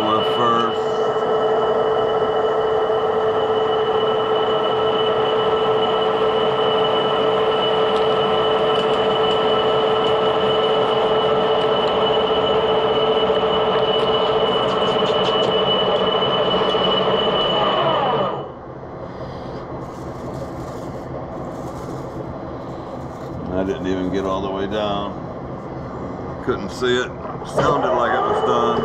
with first. I didn't even get all the way down. Couldn't see it. Sounded like it was done.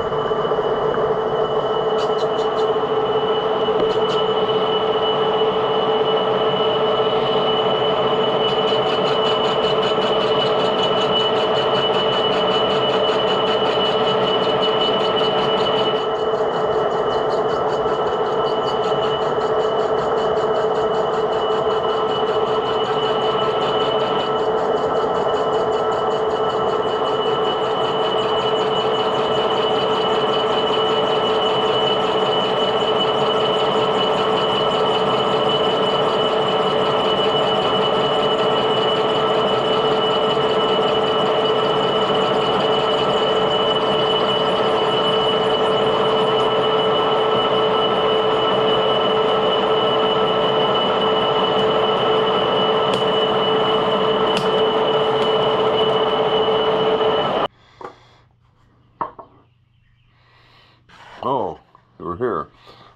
Oh, we're here.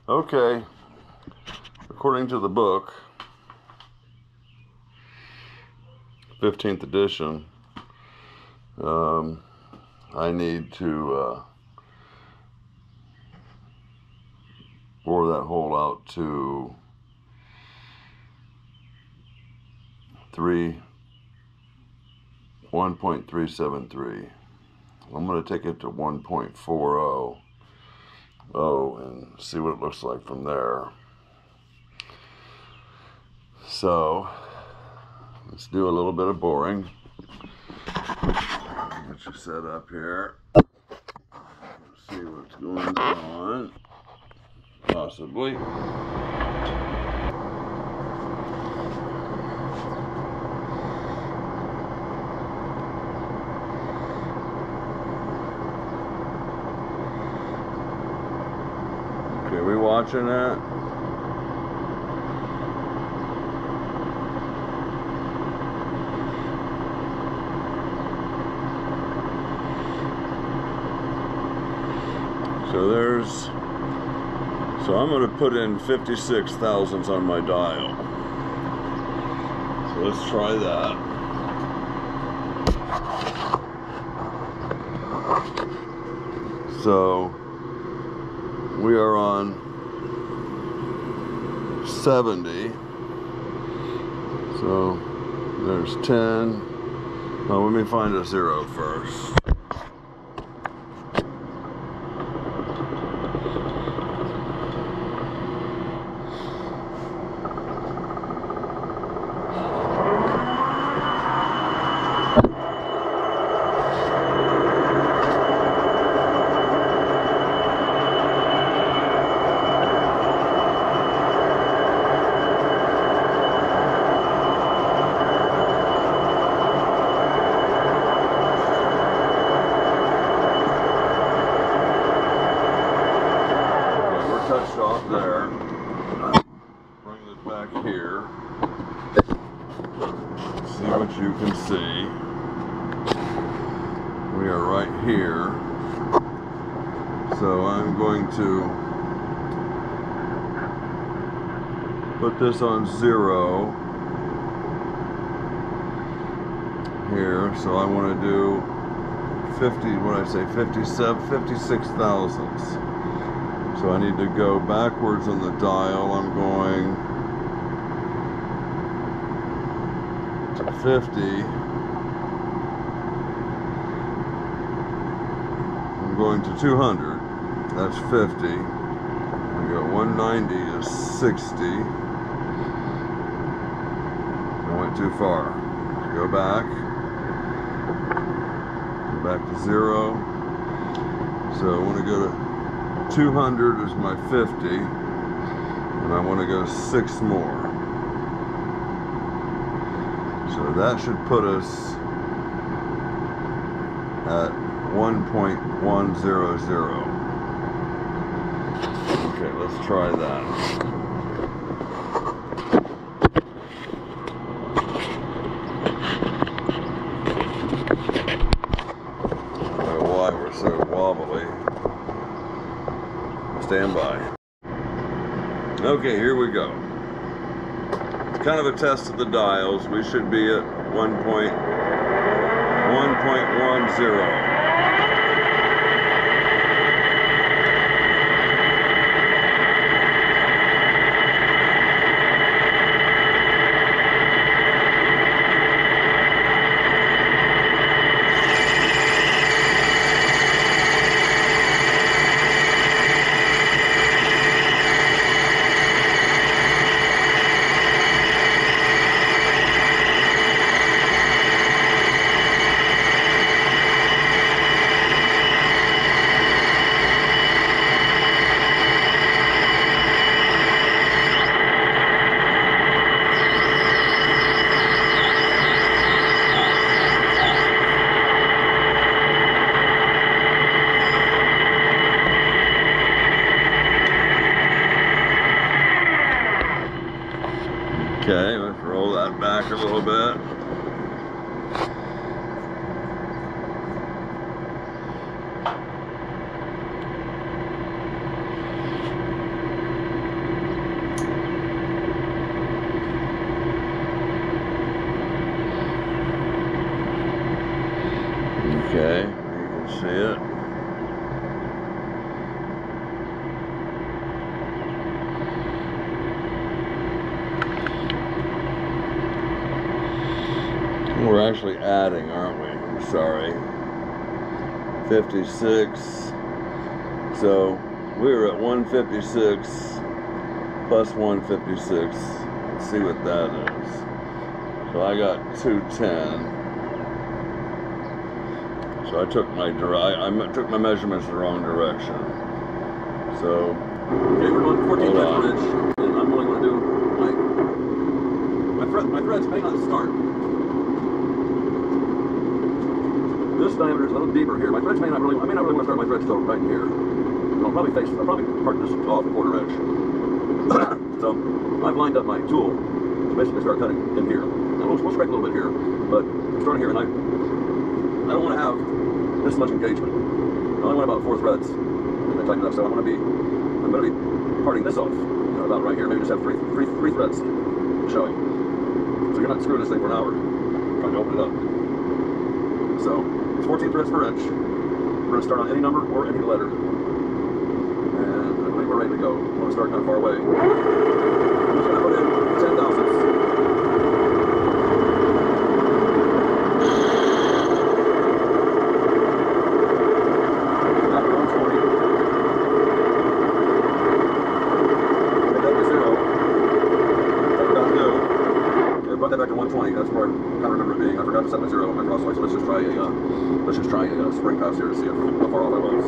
Okay. According to the book, 15th edition, I need to bore that hole out to 1.373. I'm going to take it to 1.40. And see what it looks like from there. So let's do a little bit of boring. Get you set up here. Let's see what's going on. Possibly. Okay, we watching that? So I'm going to put in 56 thousandths on my dial. So let's try that. So we are on 70. So there's 10. Now let me find a 0 first. Touched off there. Bring this back here. See what you can see. We are right here. So I'm going to put this on 0 here. So I want to do 56 thousandths. So I need to go backwards on the dial. I'm going to 50. I'm going to 200. That's 50. I got 190 is 60. I went too far. Go back. Go back to 0. So I want to go to 200 is my 50, and I want to go 6 more. So that should put us at 1.100. Okay, let's try that. So wobbly. Stand by. Okay, here we go. It's kind of a test of the dials. We should be at 1.10. Okay, let's roll that back a little bit. Okay, you can see it. We're actually adding, aren't we? I'm sorry. 56. So we were at 156 plus 156. Let's see what that is. So I got 210. So I took my took my measurements the wrong direction. So okay, we're going 14 threads per inch, and I'm only going to do my threads may not start. This diameter is a little deeper here. My threads I may not really want to start my threads till right in here. I'll probably part this off a quarter inch. So I've lined up my tool to basically start cutting in here. Now we'll scrape a little bit here, but I'm starting here, and I don't want to have this much engagement. I only want about 4 threads, and I tighten it up. So I'm going to be parting this off, about right here. Maybe just have three threads showing. So you're not screwing this thing for an hour trying to open it up. So it's 14 threads per inch. We're going to start on any number or any letter. And I believe we're ready to go. I want to start kind of far away. I'm just going to put in 10 thousandths. Back to 120. That's where I kind of remember it being. I forgot to set my zero on my crosswise, so let's just try a spring pass here to see how far off I was.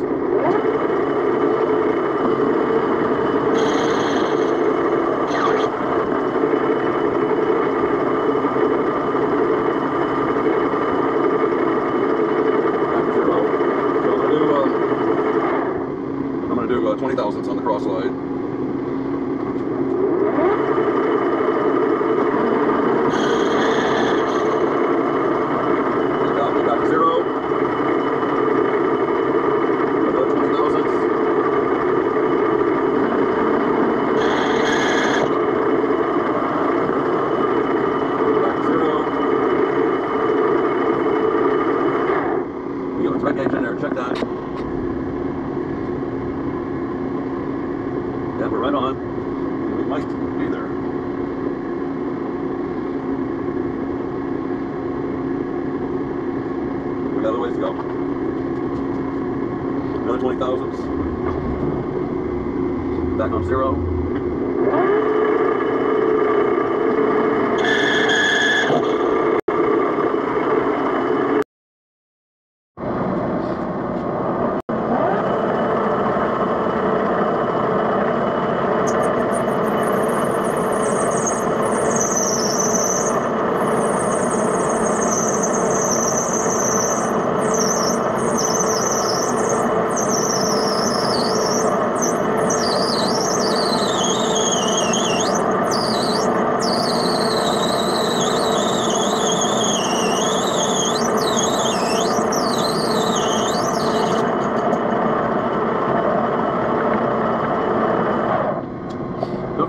I'm going to do 20 thousandths on the cross slide. Check that. Yeah, we're right on. We might be there. We got a ways to go. Another 20 thousandths. Back on zero.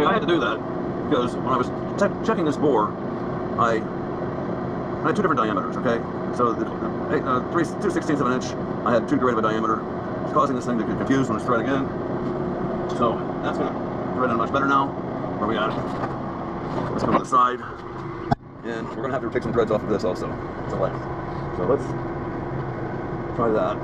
I had to do that because when I was checking this bore, I had two different diameters, okay? So the 2/16 of an inch, I had too great of a diameter. It's causing this thing to get confused when it's threading in. So that's going to thread in much better now. Where we at? Let's go to the side. And we're going to have to take some threads off of this also. To length. So let's try that.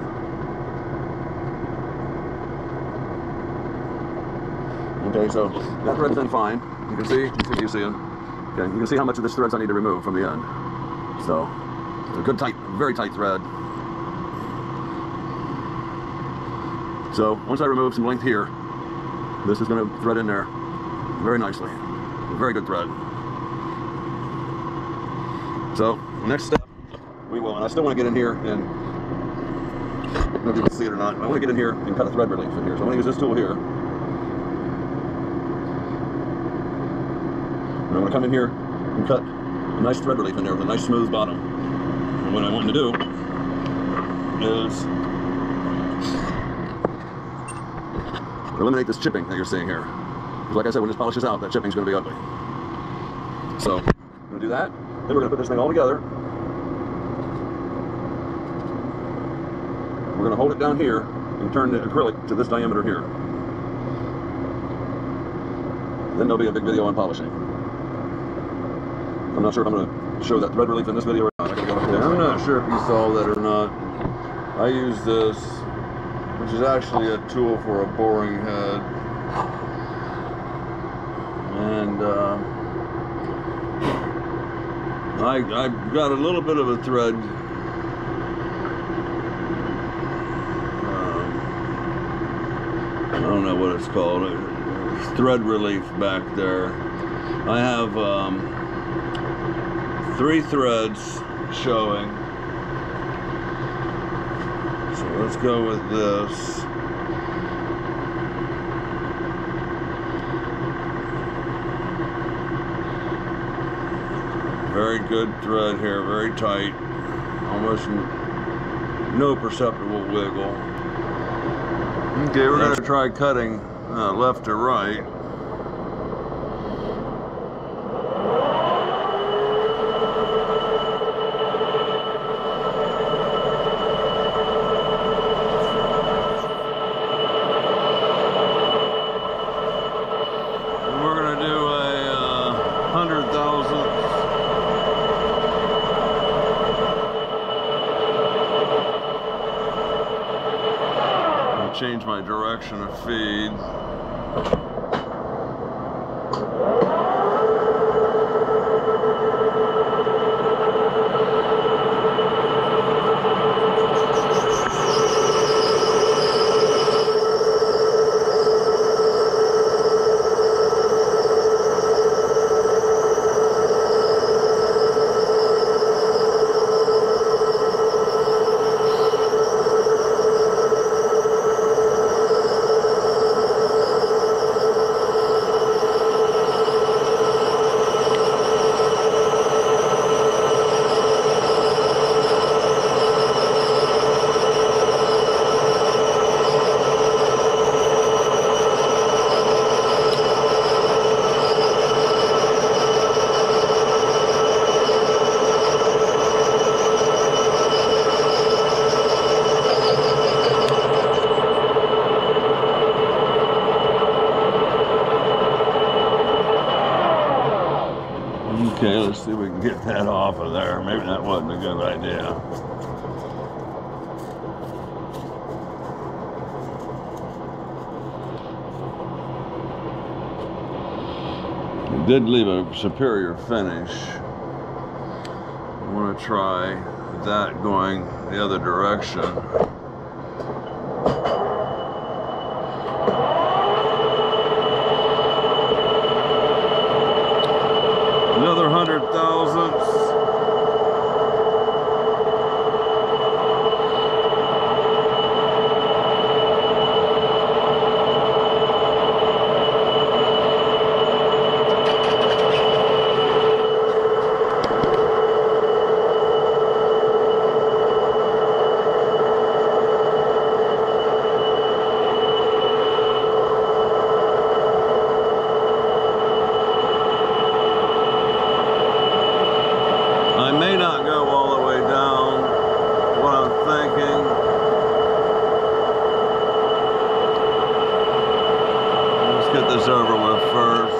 Okay, so that thread's in fine. You can see it. Okay, you can see how much of this threads I need to remove from the end. So it's a good tight, very tight thread. So once I remove some length here, this is going to thread in there very nicely. Very good thread. So next step, we will, and I still want to get in here and, I don't know if you can see it or not, I want to get in here and cut a thread relief in here. So I'm going to use this tool here. And I'm going to come in here and cut a nice thread relief in there with a nice smooth bottom. And what I want to do is eliminate this chipping that you're seeing here. Because like I said, when this polishes out, that chipping is going to be ugly. So I'm going to do that. Then we're going to put this thing all together. We're going to hold it down here and turn the acrylic to this diameter here. Then there'll be a big video on polishing. I'm not sure if I'm going to show that thread relief in this video or not. I gotta go Yeah, I'm not sure if you saw that or not. I use this, which is actually a tool for a boring head. And I got a little bit of a thread I don't know what it's called, thread relief back there. I have 3 threads showing, so let's go with this. Very good thread here, very tight, almost no perceptible wiggle. Okay, we're going to try cutting left to right. And we're going to do a 100,000th. Change my direction of feed. Okay, let's see if we can get that off of there. Maybe that wasn't a good idea. It did leave a superior finish. I want to try that going the other direction. Another 100,000ths. this over with first.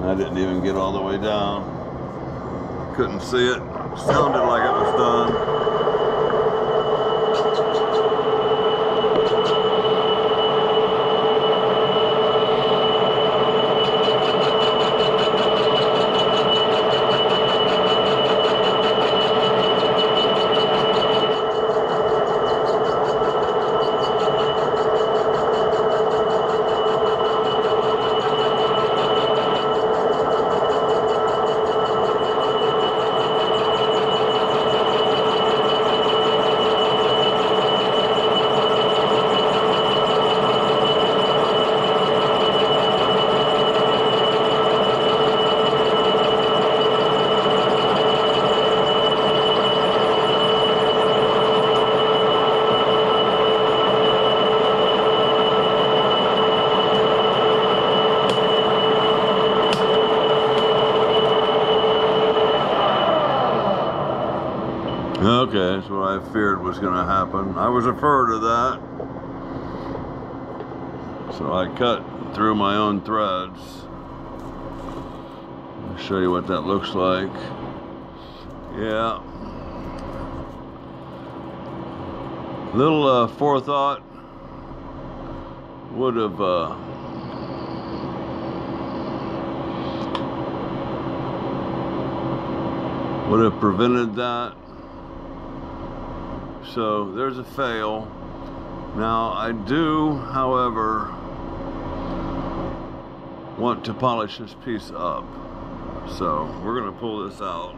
I didn't even get all the way down. Couldn't see it. Sounded like it was done. Okay, that's what I feared was going to happen. I was afraid of that. So I cut through my own threads. I'll show you what that looks like. Yeah. Little forethought would have prevented that. So there's a fail. Now I do, however, want to polish this piece up. So we're gonna pull this out.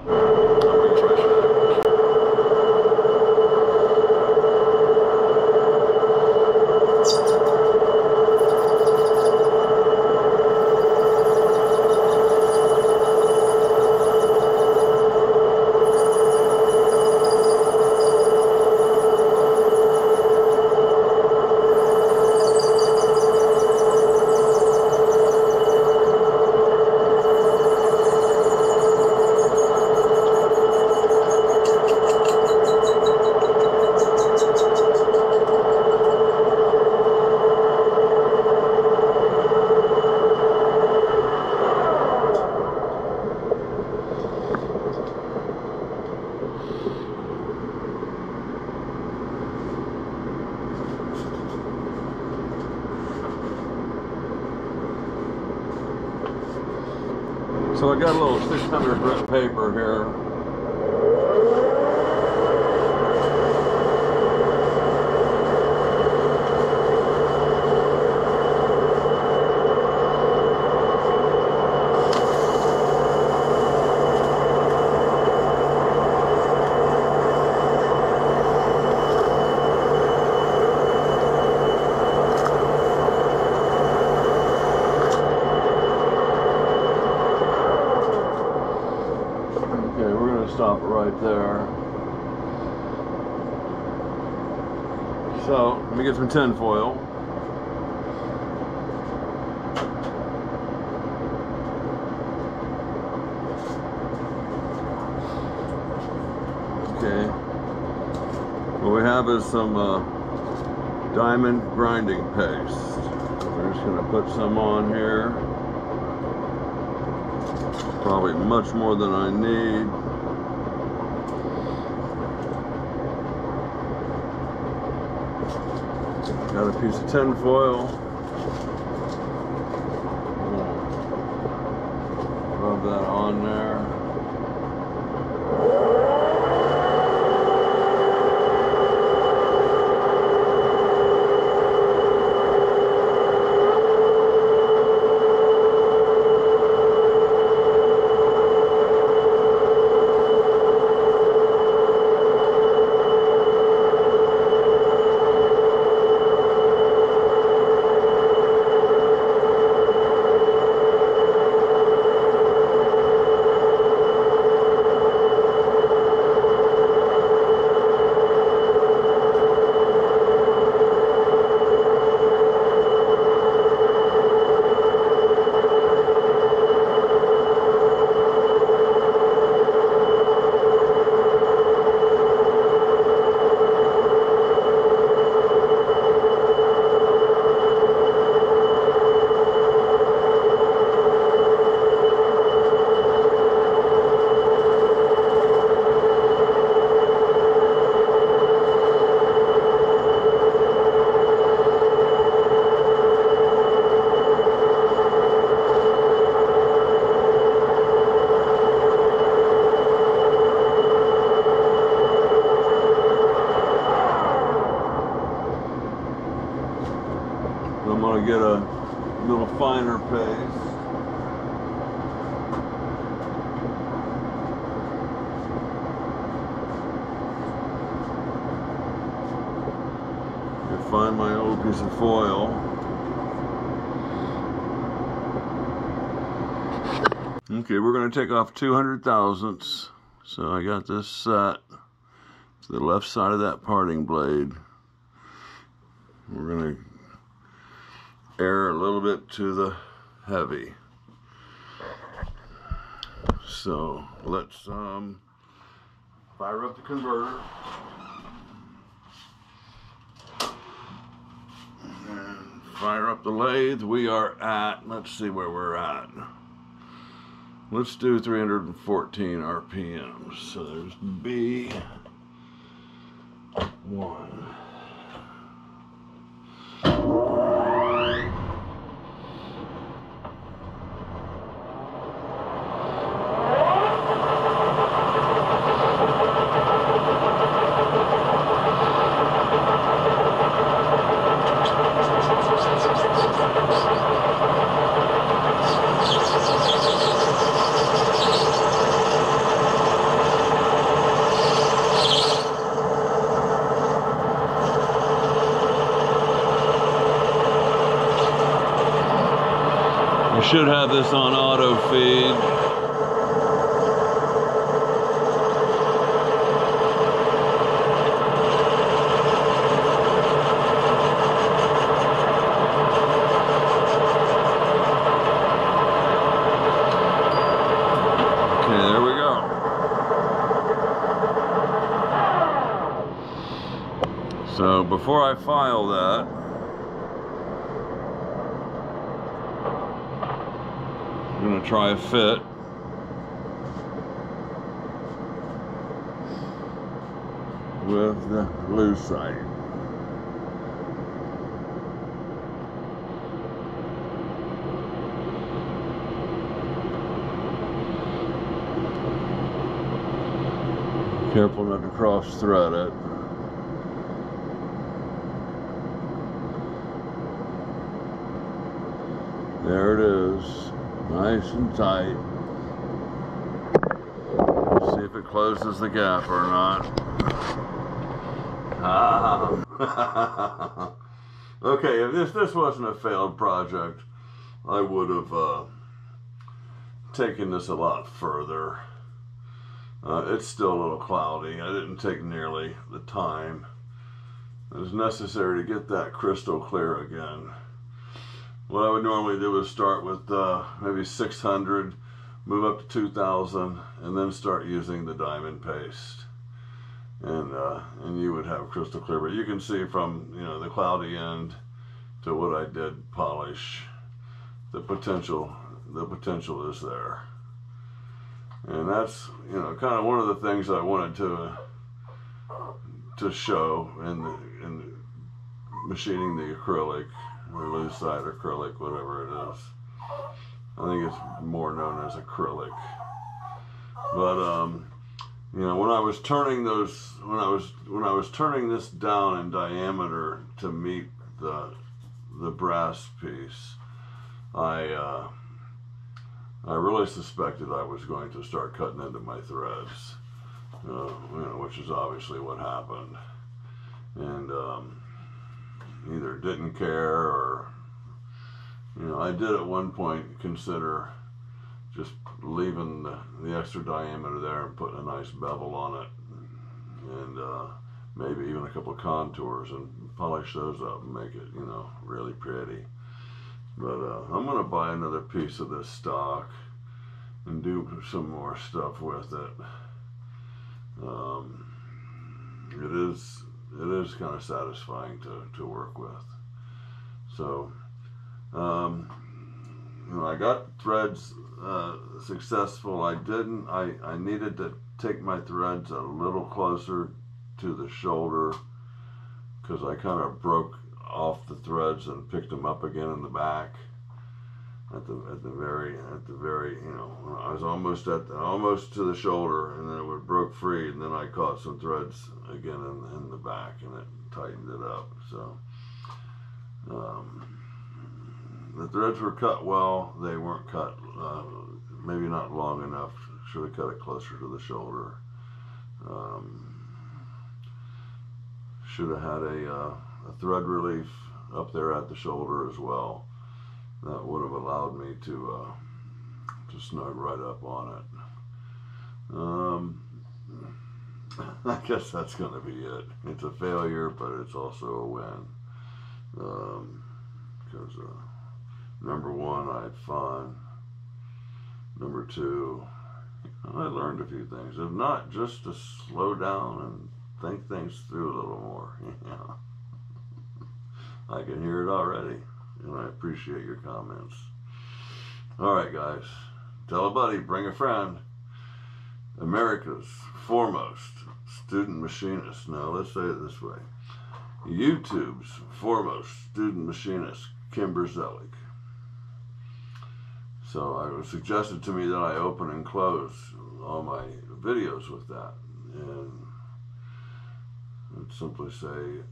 So I got a little 600 grit paper here. Stop it right there. So let me get some tin foil. Okay. What we have is some diamond grinding paste. So we're just going to put some on here. Probably much more than I need. Got a piece of tin foil. Rub that on there. to get a little finer paste. Find my old piece of foil. Okay, we're going to take off 200 thousandths. So I got this set to the left side of that parting blade. We're going to air a little bit to the heavy. So let's fire up the converter. And fire up the lathe. We are at, let's see where we're at. Let's do 314 RPMs. So there's B1. Should have this on auto feed. Okay, there we go. So before I file that, I'm going to try a fit. With the lucite. Careful not to cross thread it. There it is. Nice and tight. See if it closes the gap or not. Okay, if this wasn't a failed project, I would have taken this a lot further. It's still a little cloudy. I didn't take nearly the time that was necessary to get that crystal clear again. What I would normally do is start with maybe 600, move up to 2,000, and then start using the diamond paste. And you would have crystal clear. But you can see from the cloudy end to what I did polish, the potential is there. And that's kind of one of the things I wanted to show in machining the acrylic. Or lucite acrylic, whatever it is. I think it's more known as acrylic. But when I was turning those, when I was turning this down in diameter to meet the brass piece, I really suspected I was going to start cutting into my threads, which is obviously what happened, and either didn't care or, I did at one point consider just leaving the extra diameter there and putting a nice bevel on it, and maybe even a couple of contours and polish those up and make it, really pretty. But I'm going to buy another piece of this stock and do some more stuff with it. It is kind of satisfying to work with. So, I got threads successful. I needed to take my threads a little closer to the shoulder because I kind of broke off the threads and picked them up again in the back at the very I was almost to the shoulder, and then it broke free, and then I caught some threads again in the back, and it tightened it up. So The threads were cut well. They weren't cut, maybe not long enough. Should have cut it closer to the shoulder. Should have had a thread relief up there at the shoulder as well. That would have allowed me to snug right up on it. I guess that's going to be it. It's a failure, but it's also a win. Because number one, I had fun. Number two, I learned a few things. If not, just to slow down and think things through a little more. Yeah. I can hear it already, and I appreciate your comments. All right, guys. Tell a buddy, bring a friend. America's foremost student machinist. Now, let's say it this way. YouTube's foremost student machinist, Kimber Zelic. So it was suggested to me that I open and close all my videos with that. And I'd simply say,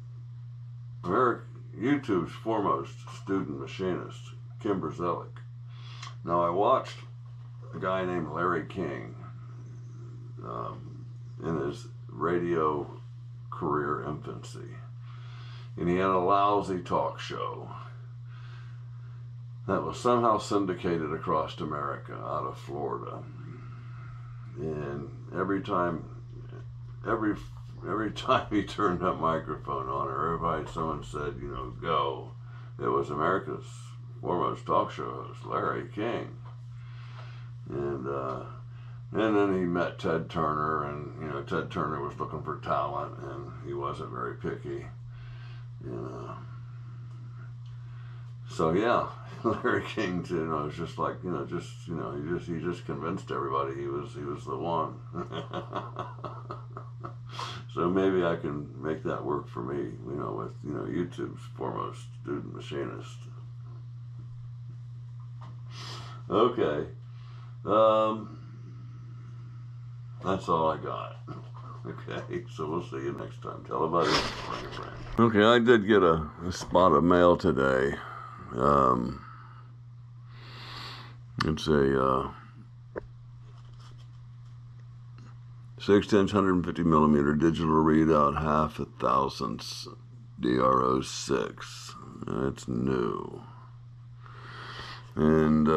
YouTube's foremost student machinist, Kimber Zelic. Now, I watched a guy named Larry King in his radio career infancy. And he had a lousy talk show that was somehow syndicated across America out of Florida. And every time he turned that microphone on, or every time someone said, you know, go, it was America's foremost talk show host, Larry King. And then he met Ted Turner, and, you know, Ted Turner was looking for talent, and he wasn't very picky. So yeah, Larry King, you know, was just like, you know, he just convinced everybody he was the one. So maybe I can make that work for me, you know, with, you know, YouTube's foremost student machinist. Okay. That's all I got. Okay, so we'll see you next time. Tell a buddy, bring a friend. Okay, I did get a spot of mail today. It's a 6" 150 millimeter digital readout, 1/2 thousandths DRO6. It's new. And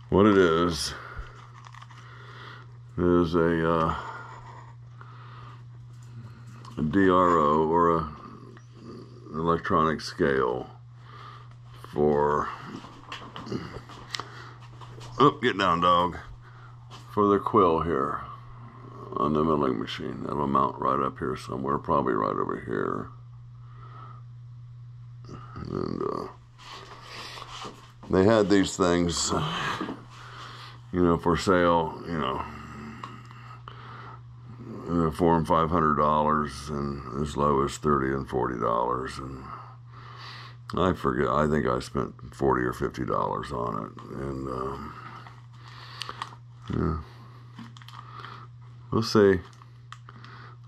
what it is a DRO, or a electronic scale for, get down, dog, for the quill here on the milling machine. That'll mount right up here somewhere, probably right over here. And they had these things, you know, for sale, you know, $400 and $500, and as low as $30 and $40. And I forget, I think I spent $40 or $50 on it. And yeah, we'll see.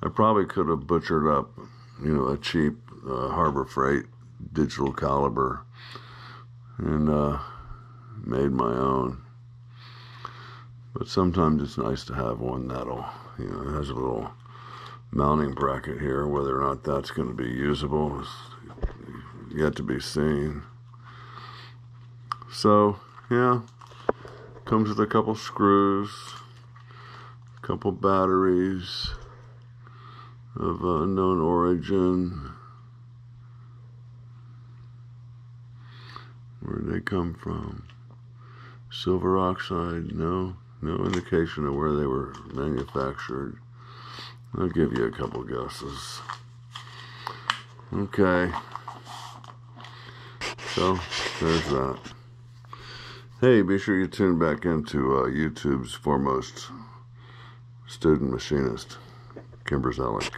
I probably could have butchered up, you know, a cheap Harbor Freight digital caliber and made my own. But sometimes it's nice to have one that'll, you know, it has a little mounting bracket here. Whether or not that's going to be usable is yet to be seen. So, yeah, comes with a couple screws, a couple batteries of unknown origin. Where did they come from? Silver oxide? No indication of where they were manufactured. I'll give you a couple guesses. Okay. So, there's that. Hey, be sure you tune back into YouTube's foremost student machinist, Kimber Zelic.